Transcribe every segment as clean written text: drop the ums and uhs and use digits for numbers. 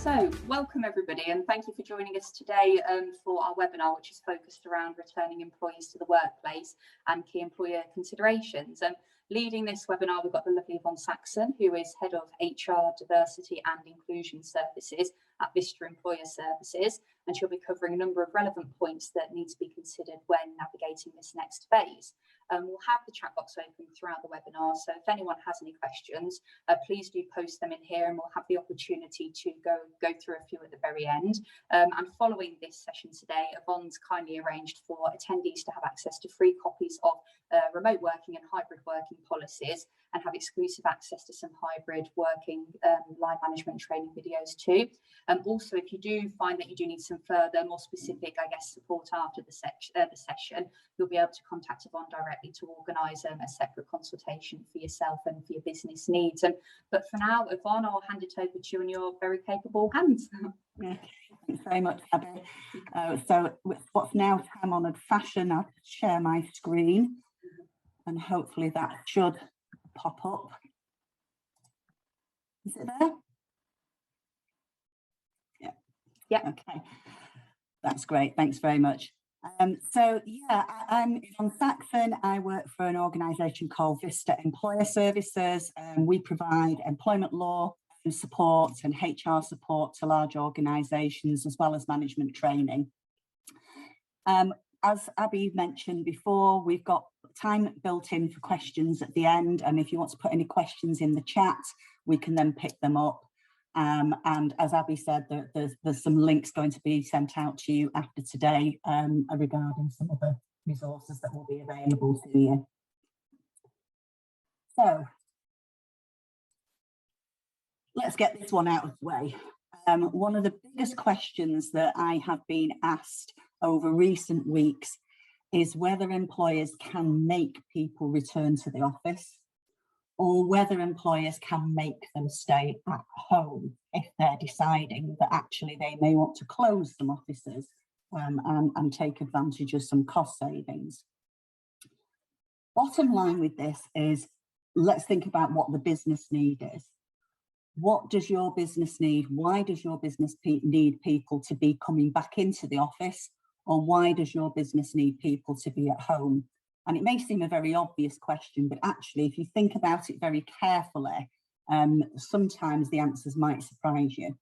So, welcome everybody, and thank you for joining us today for our webinar, which is focused around returning employees to the workplace and key employer considerations. Leading this webinar, we've got the lovely Yvonne Saxon, who is Head of HR, Diversity and Inclusion Services at Vista Employer Services, and she'll be covering a number of relevant points that need to be considered when navigating this next phase. We'll have the chat box open throughout the webinar, so if anyone has any questions, please do post them in here and we'll have the opportunity to go through a few at the very end. And following this session today, Yvonne's kindly arranged for attendees to have access to free copies of remote working and hybrid working policies and have exclusive access to some hybrid working line management training videos too. Also, if you do find that you do need some further, more specific, support after the session, you'll be able to contact Yvonne directly to organise a separate consultation for yourself and for your business needs. But for now, Yvonne, I'll hand it over to you in your very capable hands. Okay, thanks very much, Abby. So with what's now time-honoured fashion, I'll share my screen and hopefully that should pop up. Is it there? Yeah. Okay, that's great. Thanks very much. So yeah, I'm Yvonne Saxon. I work for an organisation called Vista Employer Services, and we provide employment law support and HR support to large organisations as well as management training. As Abby mentioned before, we've got time built in for questions at the end, and if you want to put any questions in the chat, we can then pick them up. And as Abby said, there's some links going to be sent out to you after today regarding some other resources that will be available to you. So let's get this one out of the way. One of the biggest questions that I have been asked over recent weeks is whether employers can make people return to the office, or whether employers can make them stay at home if they're deciding that actually they may want to close some offices and take advantage of some cost savings. Bottom line with this is, let's think about what the business need is. What does your business need? Why does your business need people to be coming back into the office? Or why does your business need people to be at home? And it may seem a very obvious question, but actually, if you think about it very carefully, sometimes the answers might surprise you.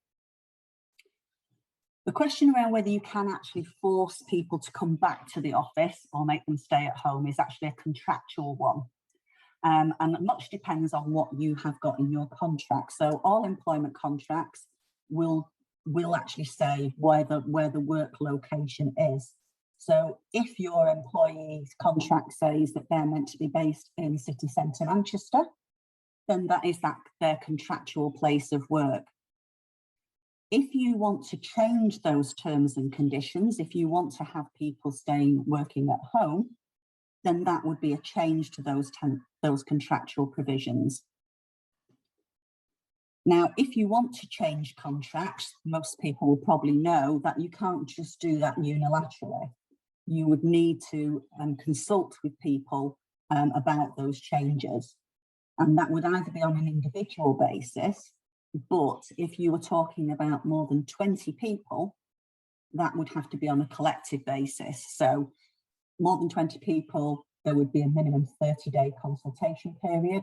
The question around whether you can actually force people to come back to the office or make them stay at home is actually a contractual one. And much depends on what you have got in your contract. So all employment contracts will actually say where the work location is. So if your employee's contract says that they're meant to be based in city centre Manchester, then that is their contractual place of work. If you want to change those terms and conditions, if you want to have people working at home, then that would be a change to those contractual provisions. Now, if you want to change contracts, most people will probably know that you can't just do that unilaterally. You would need to consult with people about those changes. And that would either be on an individual basis, but if you were talking about more than 20 people, that would have to be on a collective basis. So more than 20 people, there would be a minimum 30-day consultation period.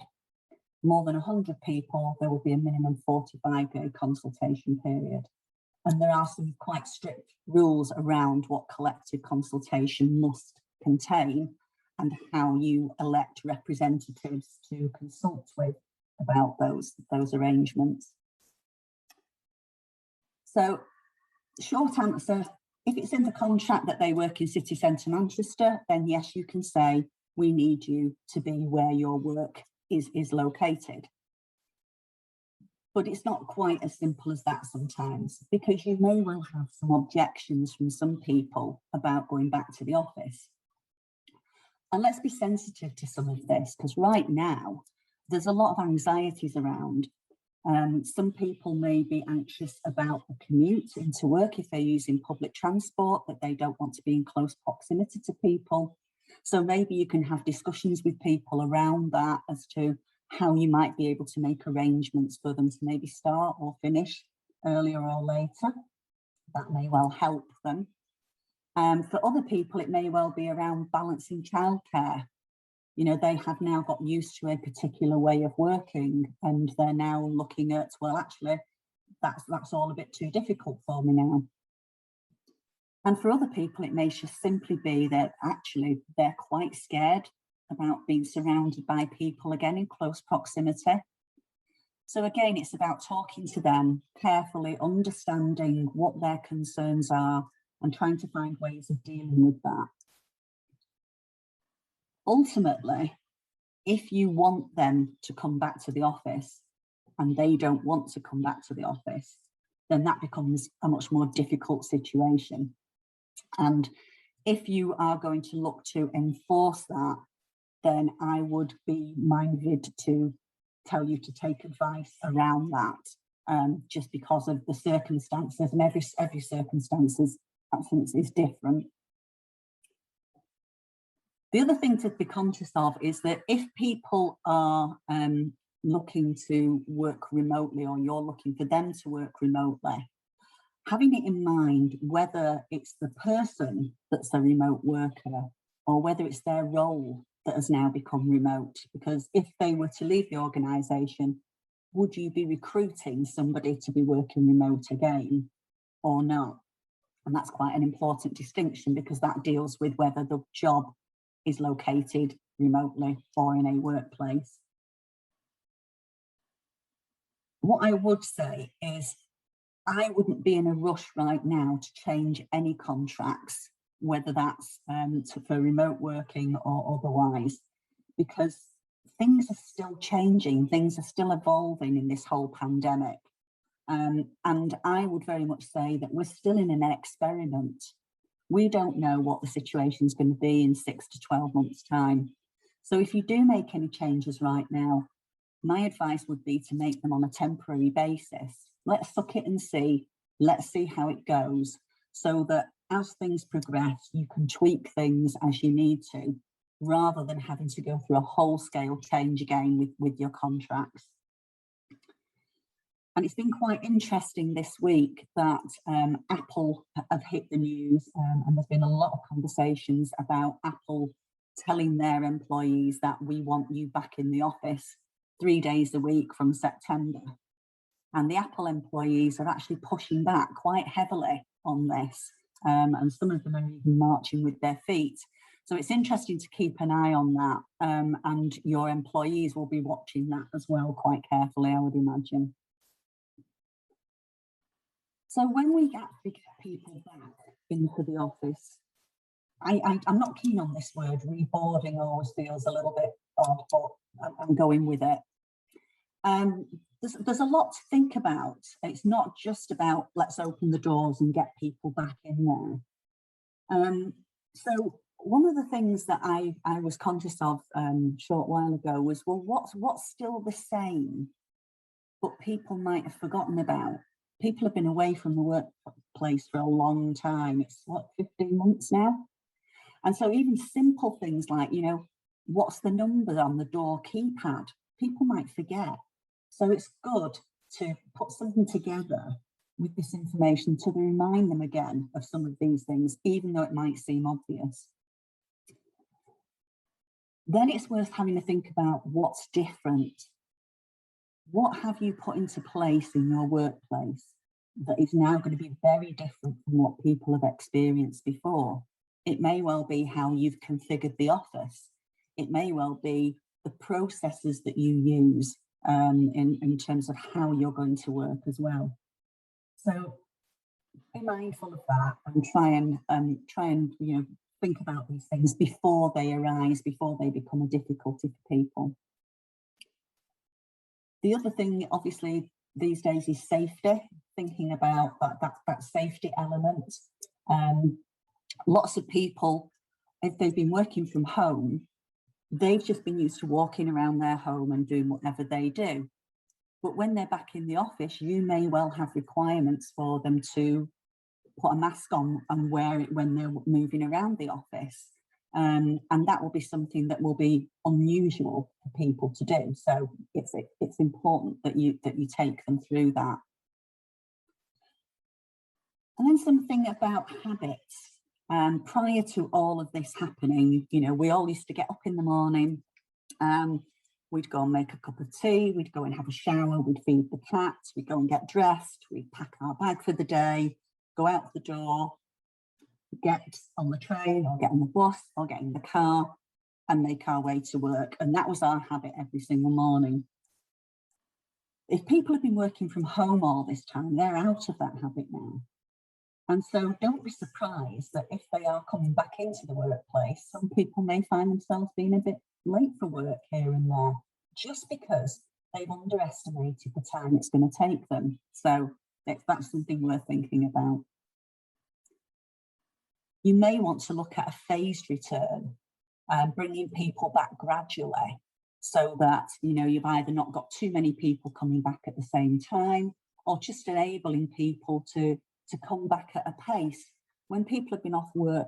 More than 100 people, there would be a minimum 45-day consultation period. And there are some quite strict rules around what collective consultation must contain and how you elect representatives to consult with about those arrangements. So, short answer, if it's in the contract that they work in city centre Manchester, then yes, you can say, we need you to be where your work is located. But it's not quite as simple as that sometimes, because you may well have some objections from some people about going back to the office. And let's be sensitive to some of this, because right now, there's a lot of anxieties around. Some people may be anxious about the commute into work if they're using public transport, that they don't want to be in close proximity to people. So maybe you can have discussions with people around that as to how you might be able to make arrangements for them to maybe start or finish earlier or later. That may well help them. For other people, it may well be around balancing childcare. You know, they have now got used to a particular way of working, and they're now looking at, well, actually, that's all a bit too difficult for me now. And for other people, it may just simply be that actually they're quite scared about being surrounded by people again in close proximity. So again, it's about talking to them carefully, understanding what their concerns are and trying to find ways of dealing with that. Ultimately, if you want them to come back to the office and they don't want to come back to the office, then that becomes a much more difficult situation. And if you are going to look to enforce that, then I would be minded to tell you to take advice around that, just because of the circumstances, and every circumstance is different. The other thing to be conscious of is that if people are looking to work remotely, or you're looking for them to work remotely, having it in mind whether it's the person that's a remote worker or whether it's their role that has now become remote. Because if they were to leave the organisation, would you be recruiting somebody to be working remote again or not? And that's quite an important distinction, because that deals with whether the job is located remotely or in a workplace. What I would say is I wouldn't be in a rush right now to change any contracts, whether that's for remote working or otherwise, because things are still changing, things are still evolving in this whole pandemic. And I would very much say that we're still in an experiment. We don't know what the situation is going to be in 6 to 12 months' time. So if you do make any changes right now, my advice would be to make them on a temporary basis. Let's suck it and see. Let's see how it goes, so that as things progress, you can tweak things as you need to, rather than having to go through a whole-scale change again with your contracts. And it's been quite interesting this week that Apple have hit the news, and there's been a lot of conversations about Apple telling their employees that we want you back in the office 3 days a week from September. And the Apple employees are actually pushing back quite heavily on this, and some of them are even marching with their feet. So it's interesting to keep an eye on that, and your employees will be watching that as well quite carefully, I would imagine. So when we actually get people back into the office, I'm not keen on this word. Reboarding always feels a little bit odd, but I'm going with it. There's a lot to think about. It's not just about let's open the doors and get people back in there. So one of the things that I was conscious of a short while ago was, well, what's still the same, but people might have forgotten about? People have been away from the workplace for a long time. It's what, 15 months now? And so even simple things like, you know, what's the number on the door keypad? People might forget. So it's good to put something together with this information to remind them again of some of these things, even though it might seem obvious. Then it's worth having to think about what's different. What have you put into place in your workplace that is now going to be very different from what people have experienced before? It may well be how you've configured the office. It may well be the processes that you use in terms of how you're going to work as well. So be mindful of that and try and you know, think about these things before they arise, before they become a difficulty for people. The other thing, obviously, these days is safety, thinking about that safety element. Lots of people, if they've been working from home, they've just been used to walking around their home and doing whatever they do. But when they're back in the office, you may well have requirements for them to put a mask on and wear it when they're moving around the office. And that will be something that will be unusual for people to do. So it's important that you take them through that. And then something about habits. Prior to all of this happening, you know, we all used to get up in the morning, we'd go and make a cup of tea, we'd go and have a shower, we'd feed the cats, we'd go and get dressed, we'd pack our bag for the day, go out the door, get on the train or get on the bus or get in the car and make our way to work. And that was our habit every single morning. If people have been working from home all this time, they're out of that habit now. And so don't be surprised that if they are coming back into the workplace, some people may find themselves being a bit late for work here and there, just because they've underestimated the time it's going to take them. So that's something worth thinking about. You may want to look at a phased return, bringing people back gradually, so that, you know, you've either not got too many people coming back at the same time, or just enabling people to come back at a pace. When people have been off work,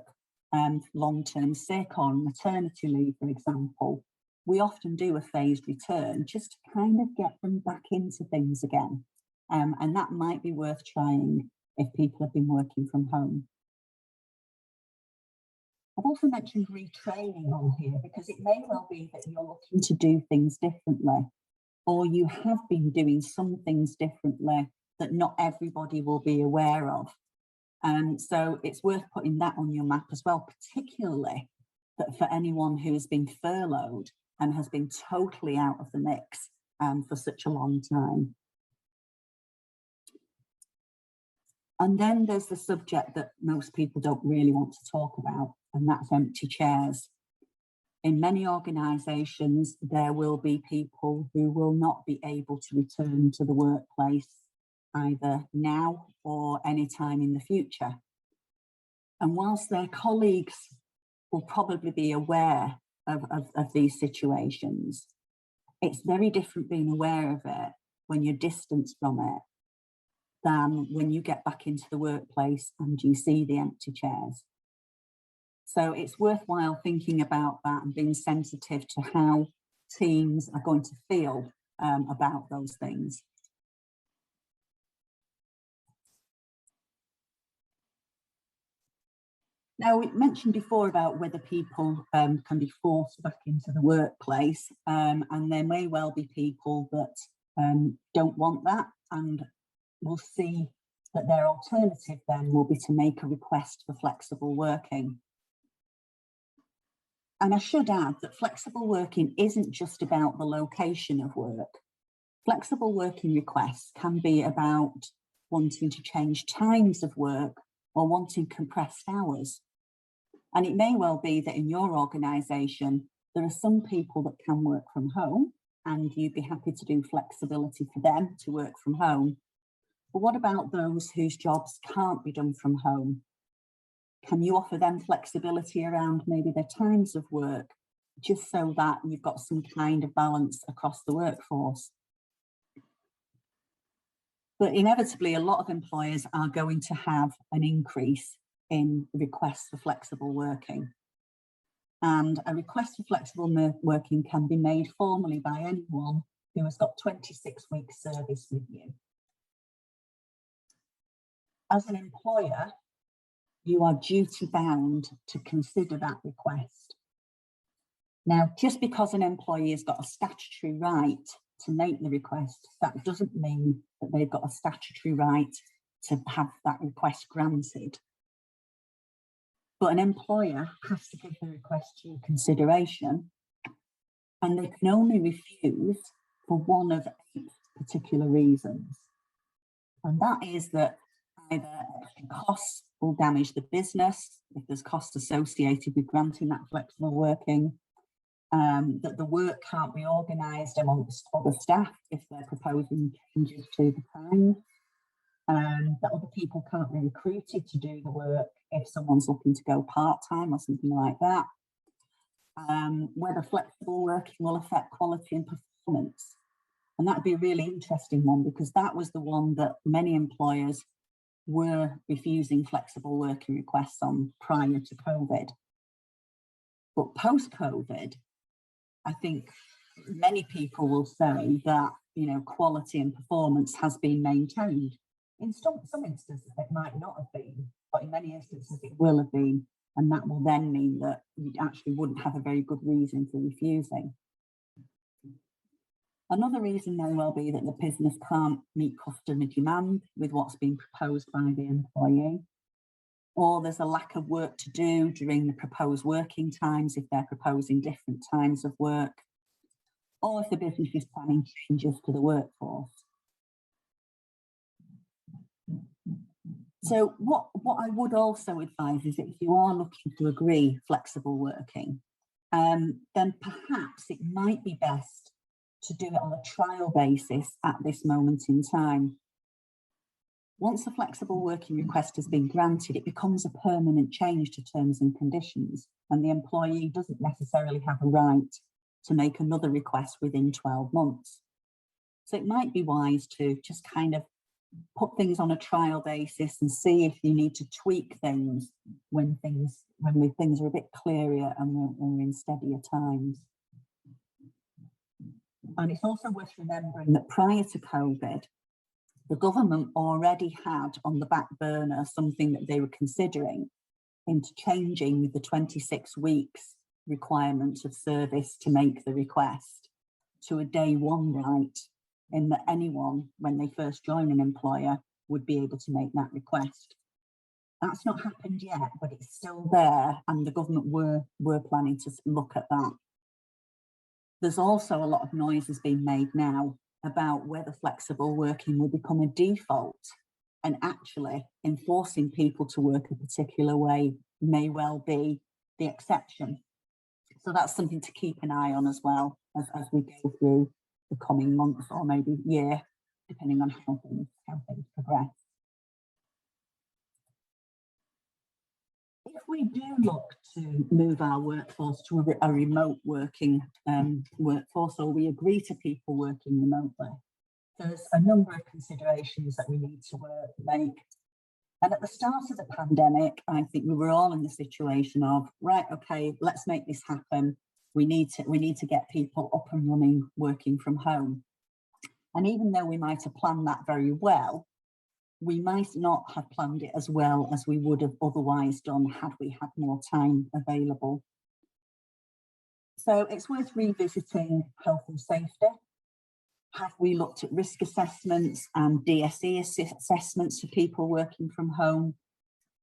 long-term sick or on maternity leave, for example, we often do a phased return just to kind of get them back into things again. And that might be worth trying if people have been working from home. I've also mentioned retraining on here because it may well be that you're looking to do things differently, or you have been doing some things differently that not everybody will be aware of. So it's worth putting that on your map as well, particularly that for anyone who has been furloughed and has been totally out of the mix for such a long time. And then there's the subject that most people don't really want to talk about, and that's empty chairs. In many organisations, there will be people who will not be able to return to the workplace either now or any time in the future. And whilst their colleagues will probably be aware of these situations, it's very different being aware of it when you're distanced from it than when you get back into the workplace and you see the empty chairs. So it's worthwhile thinking about that and being sensitive to how teams are going to feel about those things. Now, we mentioned before about whether people can be forced back into the workplace, and there may well be people that don't want that, and we'll see that their alternative then will be to make a request for flexible working. And I should add that flexible working isn't just about the location of work. Flexible working requests can be about wanting to change times of work or wanting compressed hours. And it may well be that in your organisation, there are some people that can work from home and you'd be happy to do flexibility for them to work from home. But what about those whose jobs can't be done from home? Can you offer them flexibility around maybe their times of work, just so that you've got some kind of balance across the workforce? But inevitably, a lot of employers are going to have an increase in requests for flexible working. And a request for flexible working can be made formally by anyone who has got 26 weeks service with you. As an employer, you are duty bound to consider that request. Now, just because an employee has got a statutory right to make the request, that doesn't mean that they've got a statutory right to have that request granted. But an employer has to give the request due consideration, and they can only refuse for one of 8 particular reasons. And that is that either costs will damage the business, if there's costs associated with granting that flexible working, that the work can't be organised amongst other staff if they're proposing changes to the time, that other people can't be recruited to do the work if someone's looking to go part-time or something like that, whether flexible working will affect quality and performance. And that'd be a really interesting one, because that was the one that many employers were refusing flexible working requests on prior to COVID. But post-COVID, I think many people will say that, you know, quality and performance has been maintained. In some instances, it might not have been, but in many instances, it will have been. And that will then mean that you actually wouldn't have a very good reason for refusing. Another reason may well be that the business can't meet customer demand with what's being proposed by the employee, or there's a lack of work to do during the proposed working times if they're proposing different times of work, or if the business is planning changes to the workforce. So what I would also advise is that if you are looking to agree flexible working, then perhaps it might be best to do it on a trial basis at this moment in time. Once a flexible working request has been granted, it becomes a permanent change to terms and conditions, and the employee doesn't necessarily have a right to make another request within 12 months. So it might be wise to just kind of put things on a trial basis and see if you need to tweak things when things are a bit clearer and we're in steadier times. And it's also worth remembering that prior to COVID, the government already had on the back burner something that they were considering into changing the 26 weeks requirement of service to make the request to a day one right, in that anyone, when they first join an employer, would be able to make that request. That's not happened yet, but it's still there, and the government were planning to look at that. There's also a lot of noise has been made now about whether flexible working will become a default, and actually enforcing people to work a particular way may well be the exception. So that's something to keep an eye on as well as we go through the coming months or maybe year, depending on how things progress. If we do look to move our workforce to a remote working workforce, or we agree to people working remotely, there's a number of considerations that we need to make. And at the start of the pandemic, I think we were all in the situation of, right, okay, let's make this happen. We need to get people up and running, working from home. And even though we might have planned that very well, we might not have planned it as well as we would have otherwise done had we had more time available. So it's worth revisiting health and safety. Have we looked at risk assessments and DSE assessments for people working from home?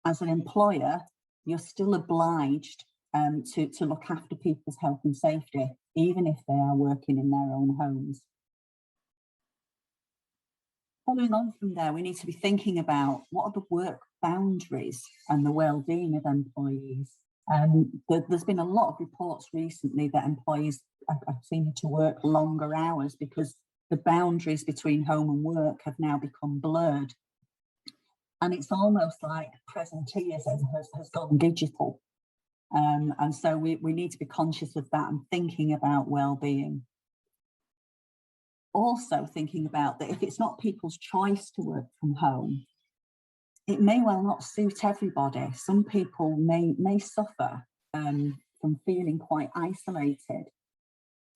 As an employer, you're still obliged to look after people's health and safety, even if they are working in their own homes. Following on from there, we need to be thinking about what are the work boundaries and the well-being of employees. There's been a lot of reports recently that employees are seeming to work longer hours because the boundaries between home and work have now become blurred. And it's almost like presenteeism has gone digital. And so we need to be conscious of that and thinking about well-being. Also thinking about that if it's not people's choice to work from home, it may well not suit everybody. Some people may suffer from feeling quite isolated.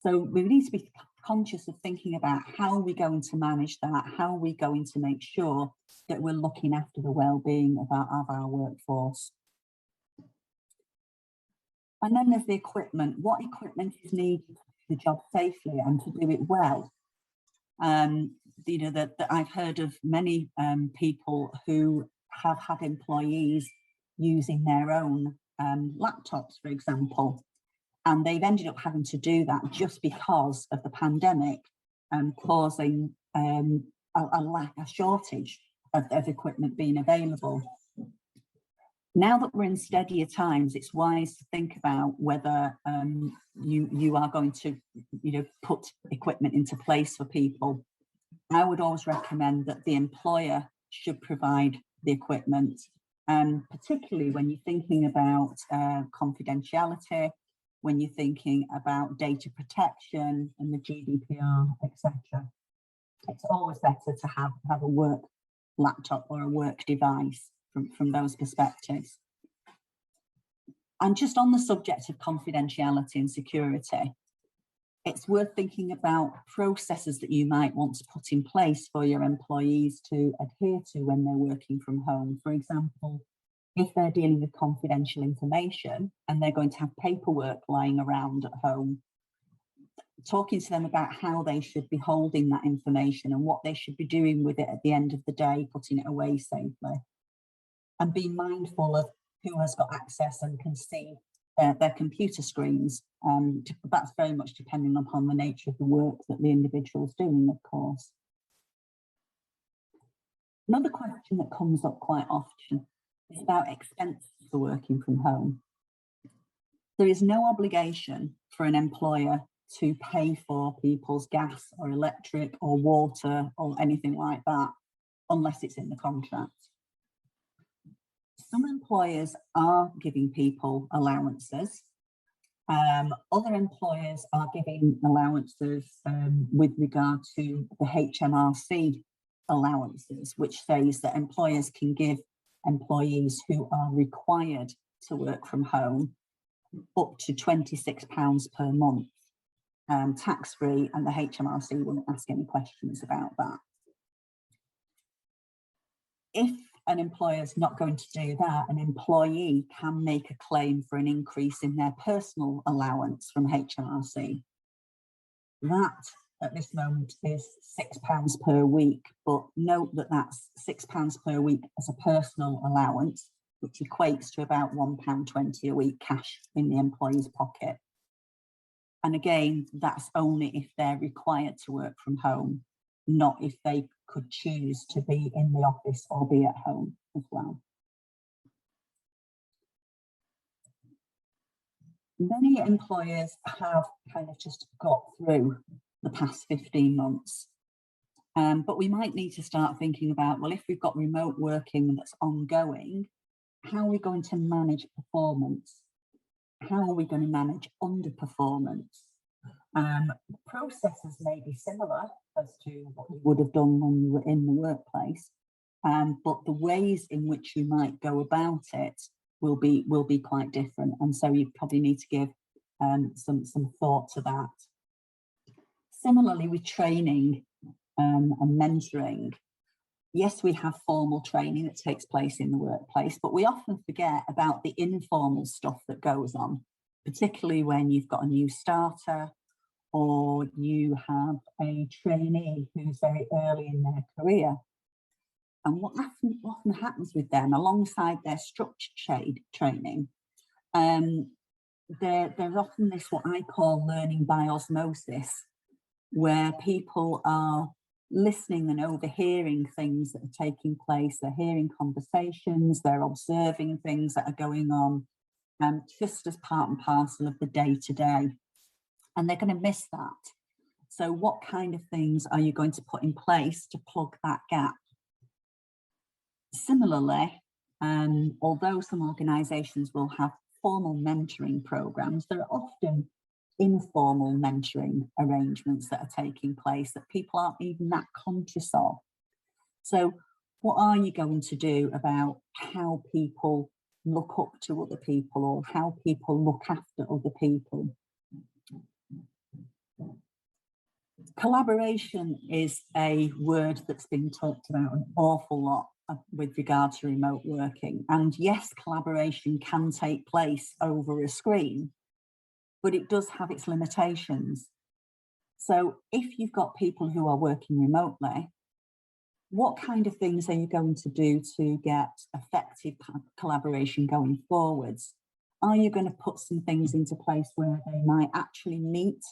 So we need to be conscious of thinking about how we're going to manage that, how we're going to make sure that we're looking after the well-being of our workforce. And then there's the equipment. What equipment is needed to do the job safely and to do it well? That I've heard of many people who have had employees using their own laptops, for example, and they've ended up having to do that just because of the pandemic, causing a shortage of equipment being available. Now that we're in steadier times, it's wise to think about whether you are going to, put equipment into place for people. I would always recommend that the employer should provide the equipment, particularly when you're thinking about confidentiality, when you're thinking about data protection and the GDPR, etc. It's always better to have a work laptop or a work device from those perspectives. And just on the subject of confidentiality and security, It's worth thinking about processes that you might want to put in place for your employees to adhere to when they're working from home. For example, if they're dealing with confidential information and they're going to have paperwork lying around at home, talking to them about how they should be holding that information and what they should be doing with it at the end of the day, putting it away safely. And be mindful of who has got access and can see their computer screens. That's very much depending upon the nature of the work that the individual's doing, of course. Another question that comes up quite often is about expenses for working from home. There is no obligation for an employer to pay for people's gas or electric or water or anything like that, unless it's in the contract. Some employers are giving people allowances. Other employers are giving allowances with regard to the HMRC allowances, which says that employers can give employees who are required to work from home up to £26 per month, tax-free, and the HMRC won't ask any questions about that. If an employer is not going to do that, an employee can make a claim for an increase in their personal allowance from HMRC. That, at this moment, is £6 per week, but note that that's £6 per week as a personal allowance, which equates to about £1.20 a week cash in the employee's pocket. And again, that's only if they're required to work from home, not if they could choose to be in the office or be at home as well. Many employers have kind of just got through the past 15 months, but we might need to start thinking about, well, if we've got remote working that's ongoing, how are we going to manage performance? How are we going to manage underperformance? Processes may be similar as to what you would have done when you were in the workplace, but the ways in which you might go about it will be quite different, and so you probably need to give some thought to that. Similarly, with training and mentoring, yes, we have formal training that takes place in the workplace, but we often forget about the informal stuff that goes on, particularly when you've got a new starter or you have a trainee who's very early in their career. And what often happens with them, alongside their structured training, there's often this, what I call learning by osmosis, where people are listening and overhearing things that are taking place. They're hearing conversations, they're observing things that are going on, just as part and parcel of the day-to-day. And they're going to miss that. So what kind of things are you going to put in place to plug that gap? Similarly, although some organisations will have formal mentoring programs, there are often informal mentoring arrangements that are taking place that people aren't even that conscious of. So what are you going to do about how people look up to other people, or how people look after other people? Collaboration is a word that's been talked about an awful lot with regard to remote working. And yes, collaboration can take place over a screen, but it does have its limitations. So if you've got people who are working remotely, what kind of things are you going to do to get effective collaboration going forwards? Are you going to put some things into place where they might actually meet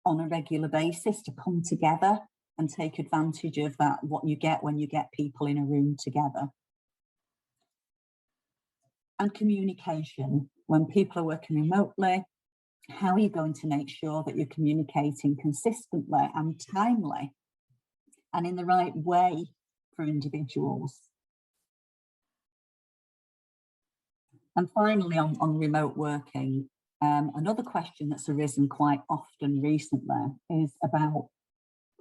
on a regular basis to come together and take advantage of that, what you get when you get people in a room together? And communication. When people are working remotely, how are you going to make sure that you're communicating consistently and timely and in the right way for individuals? And finally, on remote working, another question that's arisen quite often recently is about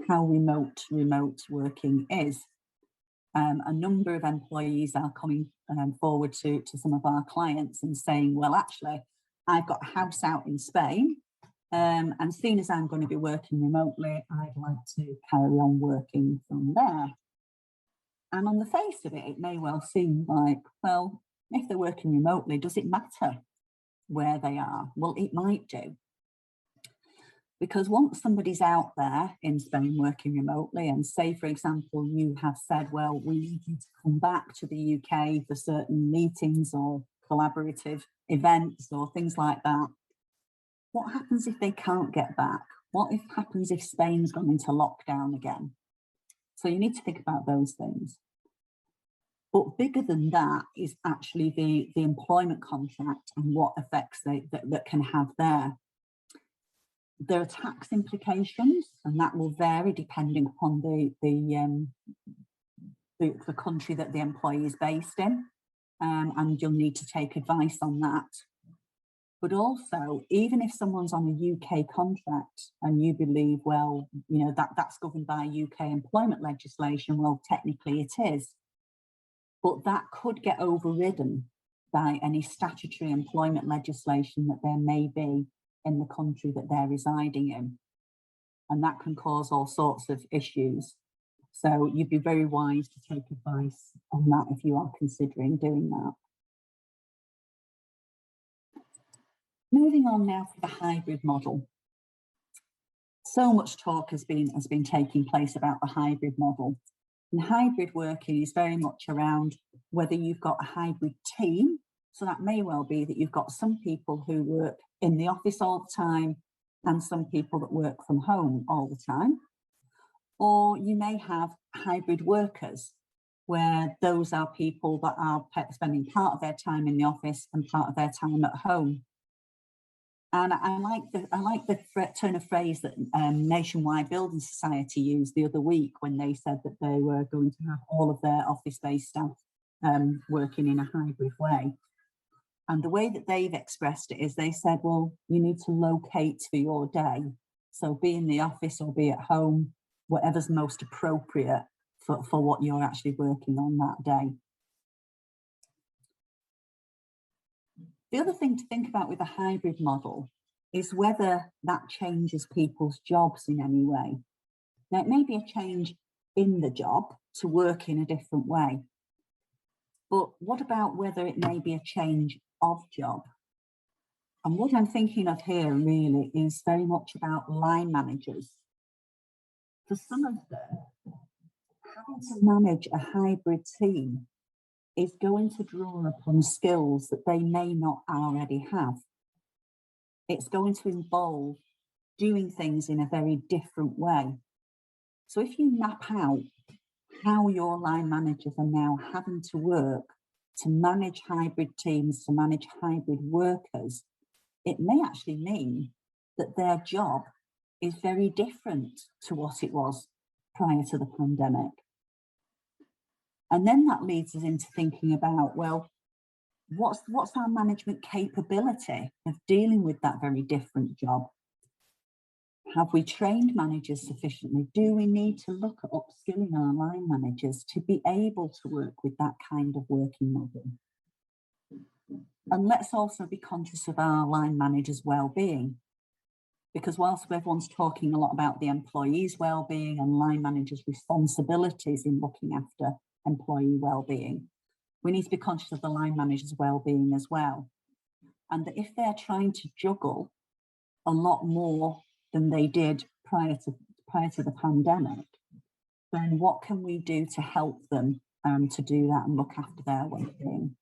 how remote working is. A number of employees are coming forward to some of our clients and saying, well, actually, I've got a house out in Spain And seeing as I'm going to be working remotely, I'd like to carry on working from there. And on the face of it, it may well seem like, well, if they're working remotely, does it matter where they are? Well, it might do. Because once somebody's out there in Spain working remotely, and say, for example, you have said, well, we need you to come back to the UK for certain meetings or collaborative events or things like that, what happens if they can't get back? What happens if Spain's gone into lockdown again? So you need to think about those things. But bigger than that is actually the employment contract and what effects that can have there. There are tax implications, and that will vary depending upon the country that the employee is based in, and you'll need to take advice on that. But also, even if someone's on a UK contract and you believe, well, you know, that's governed by UK employment legislation, well, technically it is. But that could get overridden by any statutory employment legislation that there may be in the country that they're residing in. And that can cause all sorts of issues. So you'd be very wise to take advice on that if you are considering doing that. Moving on now to the hybrid model. So much talk has been taking place about the hybrid model. And hybrid working is very much around whether you've got a hybrid team. So that may well be that you've got some people who work in the office all the time and some people that work from home all the time. Or you may have hybrid workers, where those are people that are spending part of their time in the office and part of their time at home. And I like the turn of phrase that Nationwide Building Society used the other week when they said that they were going to have all of their office-based staff working in a hybrid way. And the way that they've expressed it is they said, well, you need to locate for your day. So be in the office or be at home, whatever's most appropriate for what you're actually working on that day. The other thing to think about with a hybrid model is whether that changes people's jobs in any way. Now, it may be a change in the job to work in a different way, but what about whether it may be a change of job? And what I'm thinking of here really is very much about line managers. For some of them, having to manage a hybrid team is going to draw upon skills that they may not already have. It's going to involve doing things in a very different way. So if you map out how your line managers are now having to work to manage hybrid teams, to manage hybrid workers, it may actually mean that their job is very different to what it was prior to the pandemic. And then that leads us into thinking about, well, what's our management capability of dealing with that very different job? Have we trained managers sufficiently? Do we need to look at upskilling our line managers to be able to work with that kind of working model? And let's also be conscious of our line managers' well-being, because whilst everyone's talking a lot about the employees' well-being and line managers' responsibilities in looking after employee well-being, we need to be conscious of the line manager's well-being as well. And that if they're trying to juggle a lot more than they did prior to the pandemic, then what can we do to help them to do that and look after their well-being?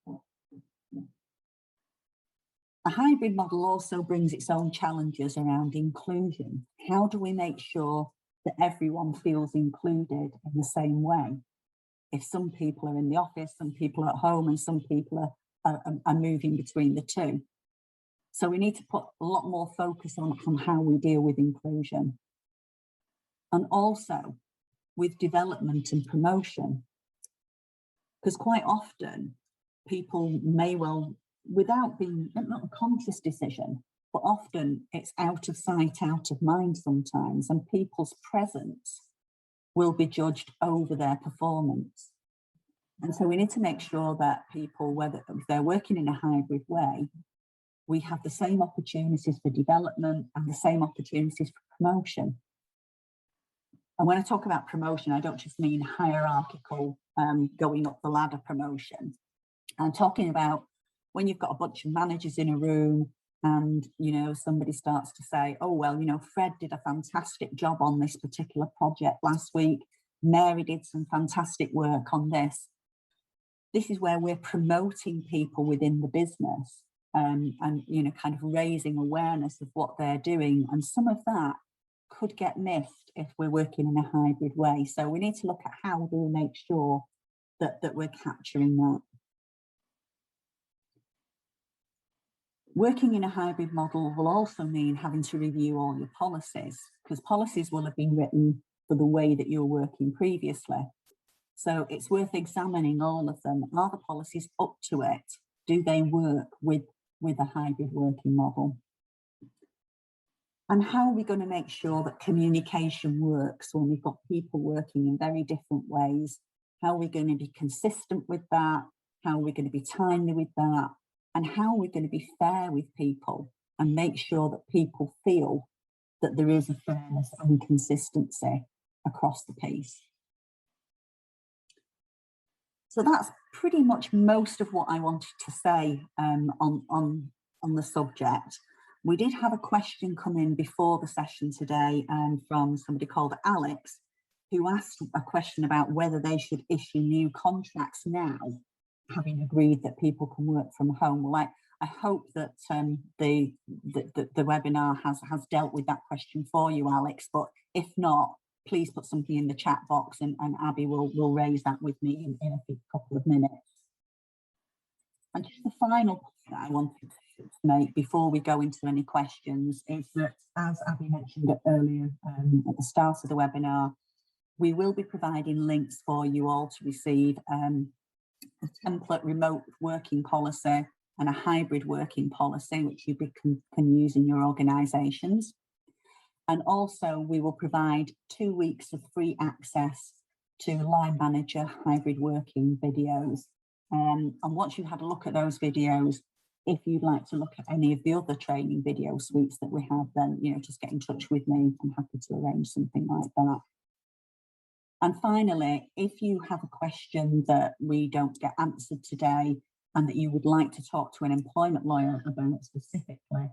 A hybrid model also brings its own challenges around inclusion. How do we make sure that everyone feels included in the same way? If some people are in the office, some people are at home, and some people are moving between the two. So we need to put a lot more focus on how we deal with inclusion. And also with development and promotion. Because quite often people may well, without being, not a conscious decision, but often it's out of sight, out of mind sometimes, and people's presence will be judged over their performance. And so we need to make sure that people, whether they're working in a hybrid way, we have the same opportunities for development and the same opportunities for promotion. And when I talk about promotion, I don't just mean hierarchical going up the ladder promotion. I'm talking about when you've got a bunch of managers in a room and, you know, somebody starts to say, oh, well, you know, Fred did a fantastic job on this particular project last week. Mary did some fantastic work on this. This is where we're promoting people within the business and, you know, kind of raising awareness of what they're doing. And some of that could get missed if we're working in a hybrid way. So we need to look at how do we make sure that we're capturing that. Working in a hybrid model will also mean having to review all your policies, because policies will have been written for the way that you're working previously. So it's worth examining all of them. Are the policies up to it? Do they work with a hybrid working model? And how are we going to make sure that communication works when we've got people working in very different ways? How are we going to be consistent with that? How are we going to be timely with that? And how are we going to be fair with people and make sure that people feel that there is a fairness and consistency across the piece? So that's pretty much most of what I wanted to say on the subject. We did have a question come in before the session today from somebody called Alex, who asked a question about whether they should issue new contracts now, having agreed that people can work from home. Well, I hope that the webinar has dealt with that question for you, Alex, but if not, please put something in the chat box and Abby will raise that with me in a couple of minutes. And just the final point that I wanted to make before we go into any questions is that, as Abby mentioned earlier at the start of the webinar, we will be providing links for you all to receive a template remote working policy and a hybrid working policy, which you can use in your organisations. And also we will provide 2 weeks of free access to line manager hybrid working videos. And once you've had a look at those videos, if you'd like to look at any of the other training video suites that we have, then, you know, just get in touch with me. I'm happy to arrange something like that. And finally, if you have a question that we don't get answered today and that you would like to talk to an employment lawyer about specifically,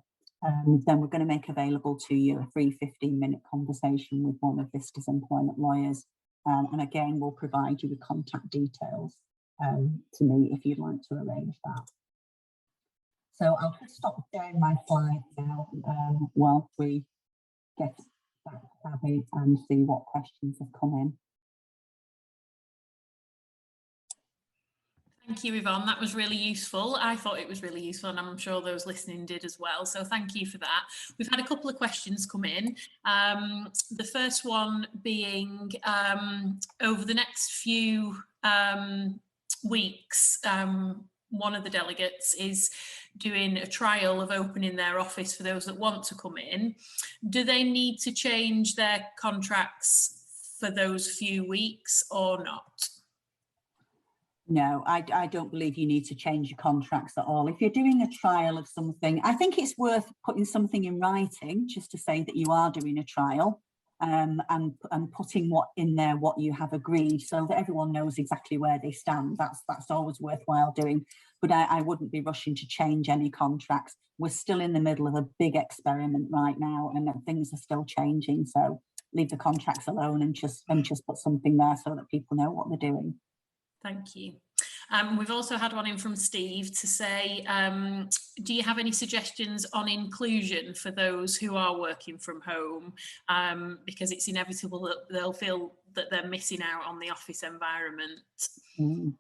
then we're going to make available to you a free 15-minute conversation with one of Vista's employment lawyers. And again, we'll provide you with contact details to me if you'd like to arrange that. So I'll just stop sharing my slides now while we get back to Abby and see what questions have come in. Thank you, Yvonne. That was really useful. I thought it was really useful, and I'm sure those listening did as well. So thank you for that. We've had a couple of questions come in. The first one being, over the next few weeks, one of the delegates is doing a trial of opening their office for those that want to come in. Do they need to change their contracts for those few weeks or not? No, I don't believe you need to change your contracts at all. If you're doing a trial of something, I think it's worth putting something in writing just to say that you are doing a trial and putting what you have agreed so that everyone knows exactly where they stand. That's always worthwhile doing. But I wouldn't be rushing to change any contracts. We're still in the middle of a big experiment right now and things are still changing. So leave the contracts alone and just put something there so that people know what they're doing. Thank you. We've also had one in from Steve to say, do you have any suggestions on inclusion for those who are working from home? Because it's inevitable that they'll feel that they're missing out on the office environment. Mm.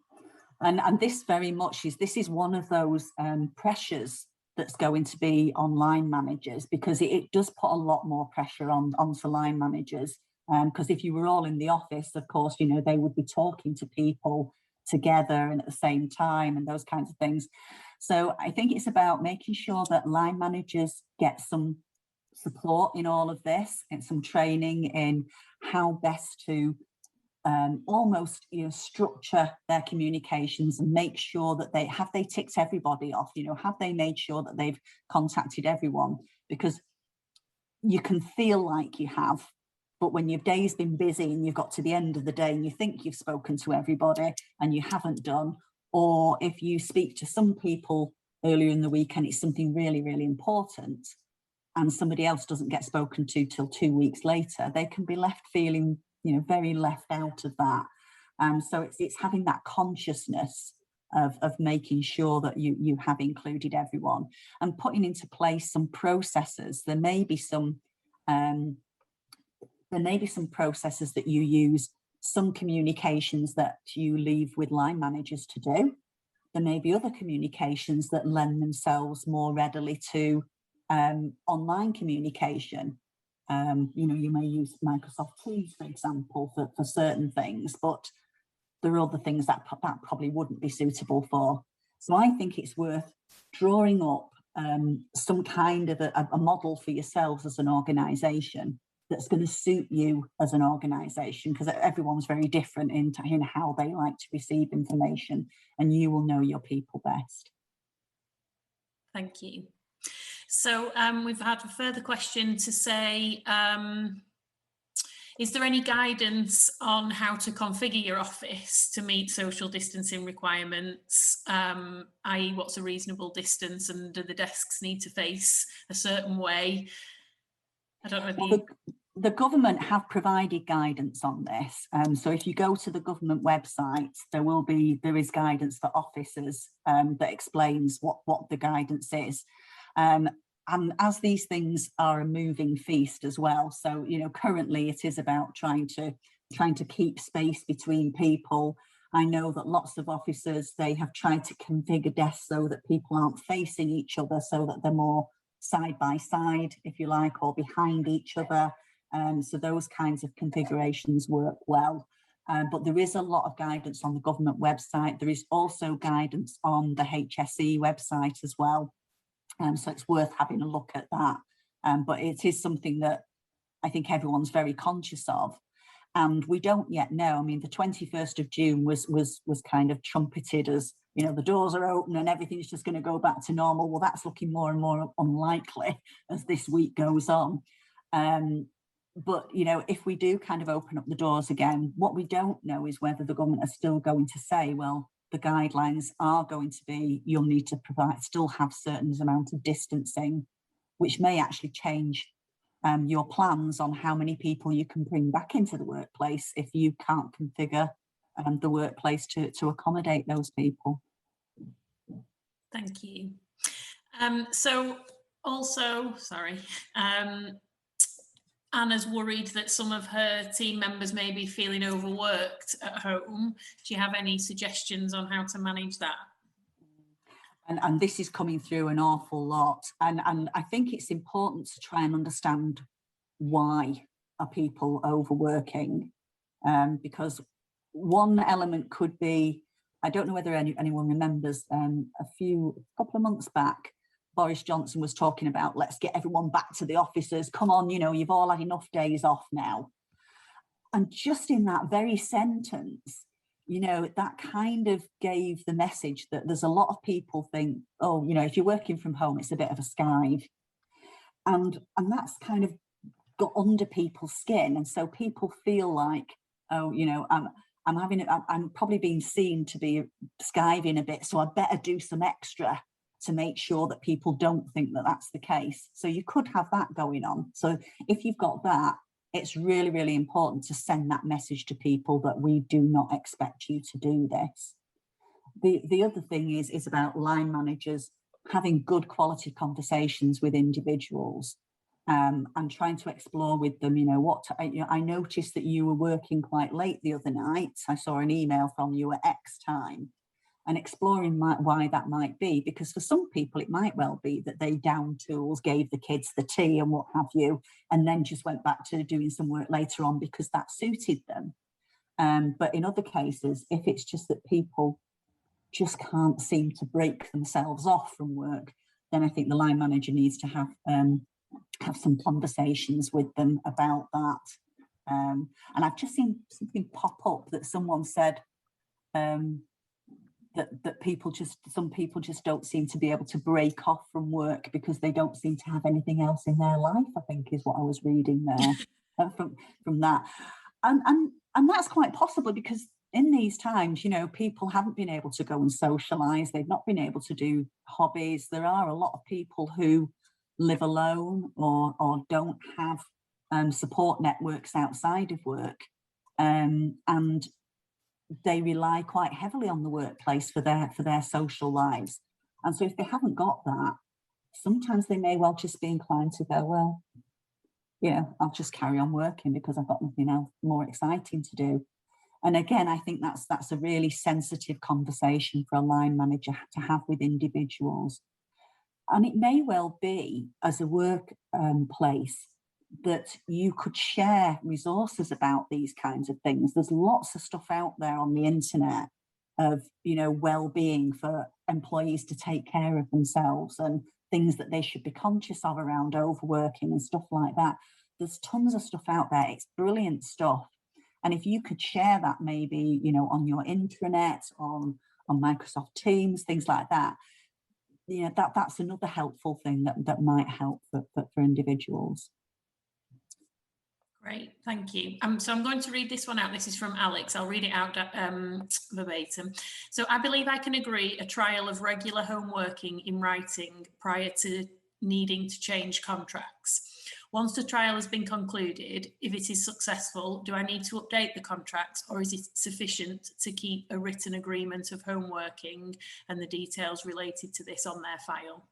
And this very much is one of those pressures that's going to be on line managers, because it does put a lot more pressure onto line managers. Because if you were all in the office, of course, you know, they would be talking to people together and at the same time and those kinds of things. So I think it's about making sure that line managers get some support in all of this and some training in how best to almost, you know, structure their communications and make sure that they ticked everybody off, you know, have they made sure that they've contacted everyone? Because you can feel like you have, but when your day's been busy and you've got to the end of the day and you think you've spoken to everybody and you haven't done, or if you speak to some people earlier in the week and it's something really, really important and somebody else doesn't get spoken to till 2 weeks later, they can be left feeling, you know, very left out of that. So it's having that consciousness of making sure that you have included everyone and putting into place some processes. There may be some processes that you use, some communications that you leave with line managers to do. There may be other communications that lend themselves more readily to online communication. You know, you may use Microsoft Teams, for example, for certain things, but there are other things that probably wouldn't be suitable for. So I think it's worth drawing up some kind of a model for yourselves as an organisation that's going to suit you as an organisation, because everyone's very different in how they like to receive information, and you will know your people best. Thank you. So we've had a further question to say, is there any guidance on how to configure your office to meet social distancing requirements, i.e. what's a reasonable distance, and do the desks need to face a certain way? I don't know if the government have provided guidance on this. So if you go to the government website, there is guidance for officers that explains what the guidance is. And as these things are a moving feast as well, so you know, currently it is about trying to keep space between people. I know that lots of officers, they have tried to configure desks so that people aren't facing each other, so that they're more side by side, if you like, or behind each other. So those kinds of configurations work well. But there is a lot of guidance on the government website. There is also guidance on the HSE website as well. So it's worth having a look at that. But it is something that I think everyone's very conscious of. And we don't yet know. I mean, the 21st of June was kind of trumpeted as, you know, the doors are open and everything's just going to go back to normal. Well, that's looking more and more unlikely as this week goes on. But, you know, if we do kind of open up the doors again, what we don't know is whether the government are still going to say, well, the guidelines are going to be, you'll need to still have certain amount of distancing, which may actually change your plans on how many people you can bring back into the workplace if you can't configure the workplace to accommodate those people. Thank you. So also, sorry, Anna's worried that some of her team members may be feeling overworked at home. Do you have any suggestions on how to manage that? And this is coming through an awful lot. And I think it's important to try and understand why are people overworking, because one element could be, I don't know whether anyone remembers, a couple of months back, Boris Johnson was talking about, let's get everyone back to the offices. Come on, you know, you've all had enough days off now. And just in that very sentence, you know, that kind of gave the message that there's a lot of people think, oh, you know, if you're working from home, it's a bit of a skive. And that's kind of got under people's skin. And so people feel like, oh, you know, I'm probably being seen to be skiving a bit, so I better do some extra to make sure that people don't think that that's the case. So you could have that going on. So if you've got that, it's really, really important to send that message to people that we do not expect you to do this. The other thing is about line managers having good quality conversations with individuals and trying to explore with them, you know, I noticed that you were working quite late the other night. I saw an email from you at X time. And exploring why that might be, because for some people it might well be that they downed tools, gave the kids the tea and what have you, and then just went back to doing some work later on because that suited them. But in other cases, if it's just that people just can't seem to break themselves off from work, then I think the line manager needs to have some conversations with them about that. And I've just seen something pop up that someone said that some people just don't seem to be able to break off from work because they don't seem to have anything else in their life, I think is what I was reading there from that. And that's quite possible, because in these times, you know, people haven't been able to go and socialise. They've not been able to do hobbies. There are a lot of people who live alone or don't have support networks outside of work, and they rely quite heavily on the workplace for their social lives. And so if they haven't got that, sometimes they may well just be inclined to go, well, you know, I'll just carry on working because I've got nothing else more exciting to do. And again, I think that's a really sensitive conversation for a line manager to have with individuals. And it may well be, as a work place, that you could share resources about these kinds of things. There's lots of stuff out there on the internet of, you know, well-being for employees to take care of themselves and things that they should be conscious of around overworking and stuff like that. There's tons of stuff out there. It's brilliant stuff. And if you could share that, maybe, you know, on your intranet, on Microsoft Teams, things like that, you know, that's another helpful thing that might help for individuals. Great, thank you. So I'm going to read this one out. This is from Alex. I'll read it out verbatim. So I believe I can agree a trial of regular home working in writing prior to needing to change contracts. Once the trial has been concluded, if it is successful, do I need to update the contracts, or is it sufficient to keep a written agreement of home working and the details related to this on their file?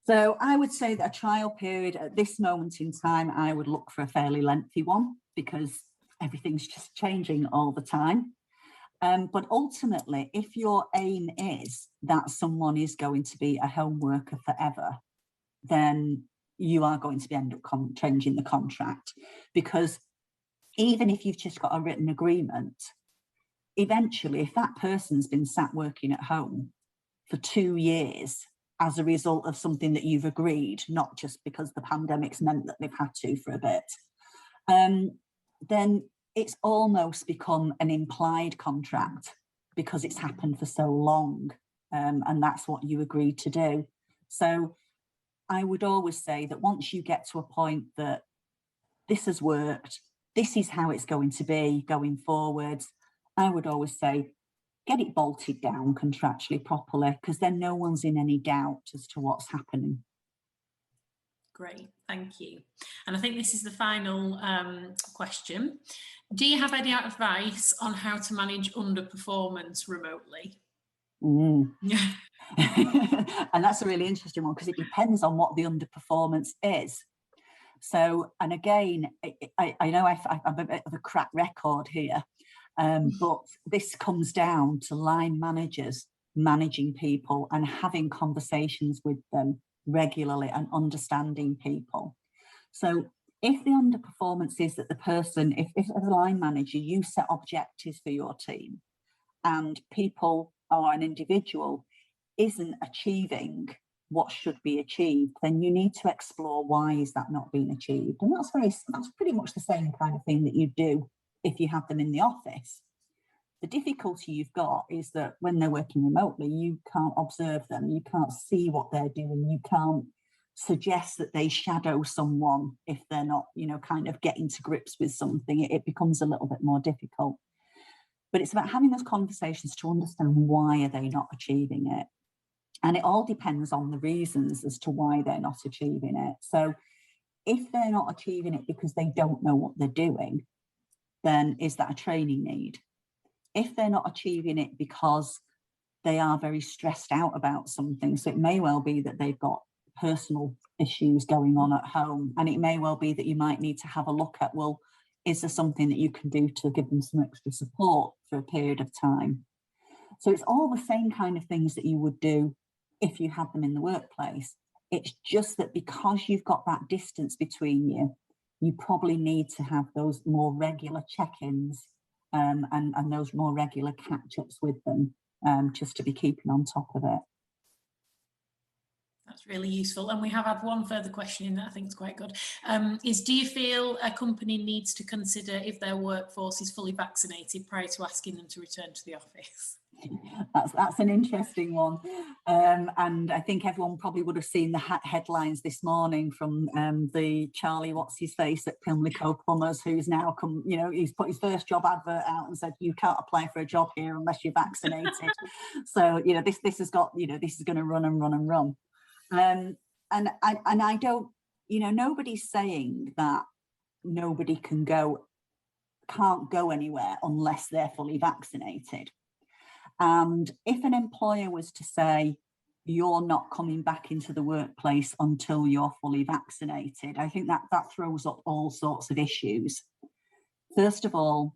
So I would say that a trial period at this moment in time, I would look for a fairly lengthy one, because everything's just changing all the time. But ultimately, if your aim is that someone is going to be a home worker forever, then you are going to end up changing the contract, because even if you've just got a written agreement, eventually, if that person's been sat working at home for 2 years as a result of something that you've agreed, not just because the pandemic's meant that they've had to for a bit, then it's almost become an implied contract because it's happened for so long, and that's what you agreed to do. So I would always say that once you get to a point that this has worked, this is how it's going to be going forwards, I would always say, get it bolted down contractually properly, because then no one's in any doubt as to what's happening. Great, thank you. And I think this is the final question. Do you have any advice on how to manage underperformance remotely? Yeah. And that's a really interesting one, because it depends on what the underperformance is. So, and again, I know I'm a bit of a crap record here, but this comes down to line managers managing people and having conversations with them regularly and understanding people. So if the underperformance is that the person, if as a line manager, you set objectives for your team and people or an individual isn't achieving what should be achieved, then you need to explore why is that not being achieved. And that's pretty much the same kind of thing that you do if you have them in the office. The difficulty you've got is that when they're working remotely, you can't observe them, you can't see what they're doing, you can't suggest that they shadow someone if they're not, you know, kind of getting to grips with something. It becomes a little bit more difficult. But it's about having those conversations to understand why are they not achieving it. And it all depends on the reasons as to why they're not achieving it. So if they're not achieving it because they don't know what they're doing, then is that a training need? If they're not achieving it because they are very stressed out about something, so it may well be that they've got personal issues going on at home, and it may well be that you might need to have a look at, well, is there something that you can do to give them some extra support for a period of time? So it's all the same kind of things that you would do if you had them in the workplace. It's just that because you've got that distance between you, you probably need to have those more regular check-ins and those more regular catch-ups with them, just to be keeping on top of it. That's really useful. And we have had one further question in that I think is quite good. Do you feel a company needs to consider if their workforce is fully vaccinated prior to asking them to return to the office? That's an interesting one, and I think everyone probably would have seen the headlines this morning from the Charlie what's his face at Pimlico Plumbers, who's now come, you know, he's put his first job advert out and said you can't apply for a job here unless you're vaccinated. So you know this has got, you know, this is going to run and run and run, and I don't, you know, nobody's saying that nobody can't go anywhere unless they're fully vaccinated. And if an employer was to say, you're not coming back into the workplace until you're fully vaccinated, I think that throws up all sorts of issues. First of all,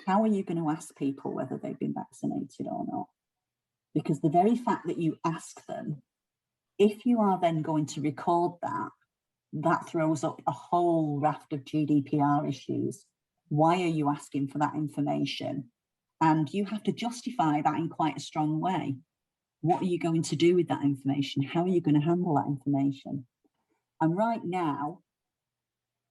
how are you going to ask people whether they've been vaccinated or not? Because the very fact that you ask them, if you are then going to record that throws up a whole raft of GDPR issues. Why are you asking for that information? And you have to justify that in quite a strong way. What are you going to do with that information? How are you going to handle that information? And right now,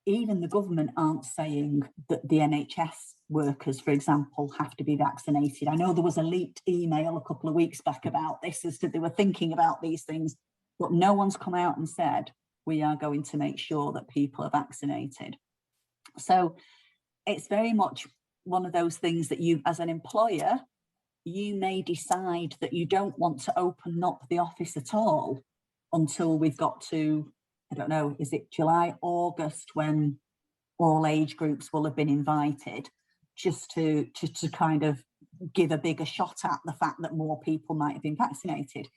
even the government aren't saying that the NHS workers, for example, have to be vaccinated. I know there was a leaked email a couple of weeks back about this, as to they were thinking about these things, but no one's come out and said, we are going to make sure that people are vaccinated. So it's very much one of those things that you, as an employer, you may decide that you don't want to open up the office at all until we've got to, I don't know, is it July, August, when all age groups will have been invited, just to kind of give a bigger shot at the fact that more people might have been vaccinated.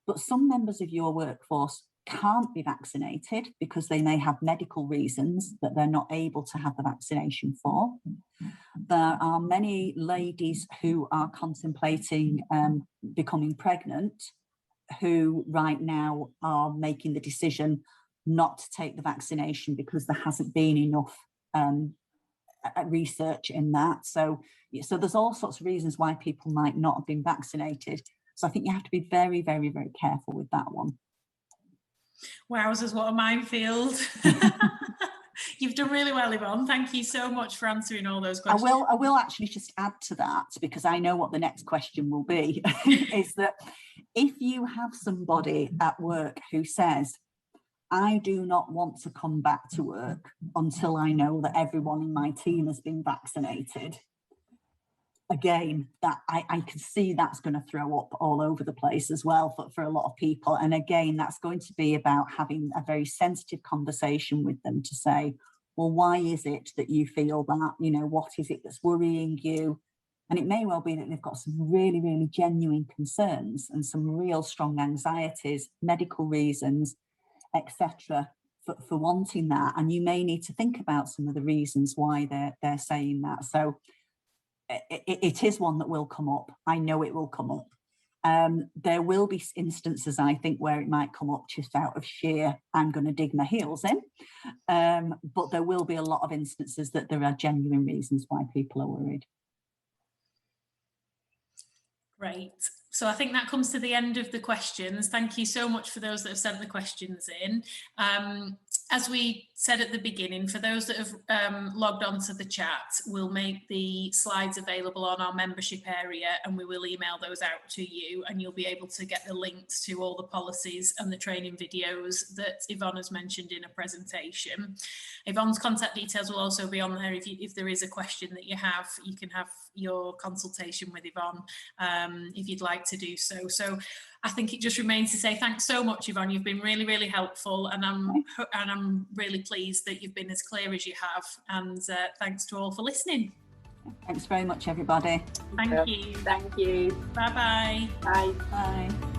But some members of your workforce can't be vaccinated because they may have medical reasons that they're not able to have the vaccination for. There are many ladies who are contemplating becoming pregnant, who right now are making the decision not to take the vaccination because there hasn't been enough research in that. So there's all sorts of reasons why people might not have been vaccinated. So I think you have to be very, very, very careful with that one. Wowzers, what a minefield. You've done really well, Yvonne. Thank you so much for answering all those questions. I will actually just add to that, because I know what the next question will be, is that if you have somebody at work who says, I do not want to come back to work until I know that everyone in my team has been vaccinated, again, that I can see that's going to throw up all over the place as well for a lot of people. And again, that's going to be about having a very sensitive conversation with them to say, well, why is it that you feel that? You know, what is it that's worrying you? And it may well be that they've got some really, really genuine concerns and some real strong anxieties, medical reasons, etc., for wanting that. And you may need to think about some of the reasons why they're saying that. So it is one that will come up. I know it will come up. There will be instances, I think, where it might come up just out of sheer, I'm going to dig my heels in. But there will be a lot of instances that there are genuine reasons why people are worried. Great. So I think that comes to the end of the questions. Thank you so much for those that have sent the questions in. As we said at the beginning, for those that have logged on to the chat, we'll make the slides available on our membership area, and we will email those out to you, and you'll be able to get the links to all the policies and the training videos that Yvonne has mentioned in a presentation. Yvonne's contact details will also be on there. If there is a question that you have, you can have your consultation with Yvonne if you'd like to do so. So I think it just remains to say thanks so much, Yvonne. You've been really, really helpful, and I'm really pleased that you've been as clear as you have. And thanks to all for listening. Thanks very much, everybody. Thank you. Thank you. Bye-bye. Bye. Bye.